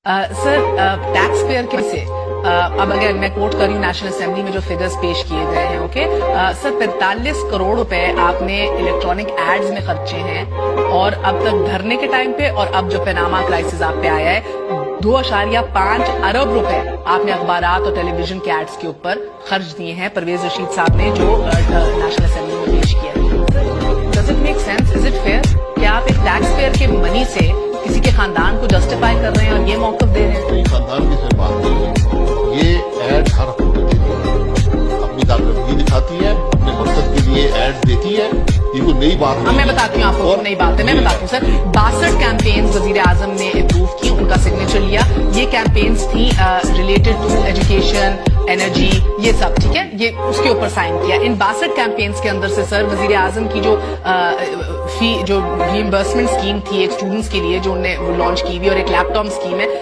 سر tax pair کے سے اب اگر میں کوٹ کر رہی ہوں نیشنل اسمبلی میں جو فگرز پیش کیے گئے ہیں اوکے سر 45 کروڑ روپے آپ نے الیکٹرانک ایڈز میں خرچے ہیں اور اب تک دھرنے کے ٹائم پہ اور اب جو پیناما کرائسس آپ پہ آیا ہے 2.5 ارب روپے آپ نے اخبارات اور ٹیلی ویژن کے ایڈز کے اوپر خرچ دیے ہیں پرویز رشید صاحب نے جو نیشنل اسمبلی میں پیش کیا ہے. Does it make sense? Is it fair کہ آپ ایک ٹیکس پیئر کے منی سے کسی کے خاندان کو جسٹیفائی کر رہے ہیں اور یہ موقف دے رہے ہیں؟ خاندان کی صرف بات نہیں ہے، یہ ایڈ ہر اپنی کارکردگی دکھاتی ہے، اپنے مقصد کے لیے ایڈ دیتی ہے، یہ کوئی نئی بات نہیں. میں بتاتی ہوں آپ کو نئی بات ہے. میں بتاتی ہوں سر 62 کیمپینز وزیر اعظم نے اپروو کی، ان کا سگنیچر لیا. یہ کیمپینز تھی ریلیٹڈ ٹو ایجوکیشن، انرجی، یہ سب ٹھیک ہے، یہ اس کے اوپر سائن کیا. ان 62 کیمپینز کے اندر سے سر وزیر اعظم کی جو فی جو ری امبرسمنٹ اسکیم تھی ایک اسٹوڈنٹس کے لیے جو انہوں نے لانچ کی ہوئی اور ایک لیپ ٹاپ اسکیم ہے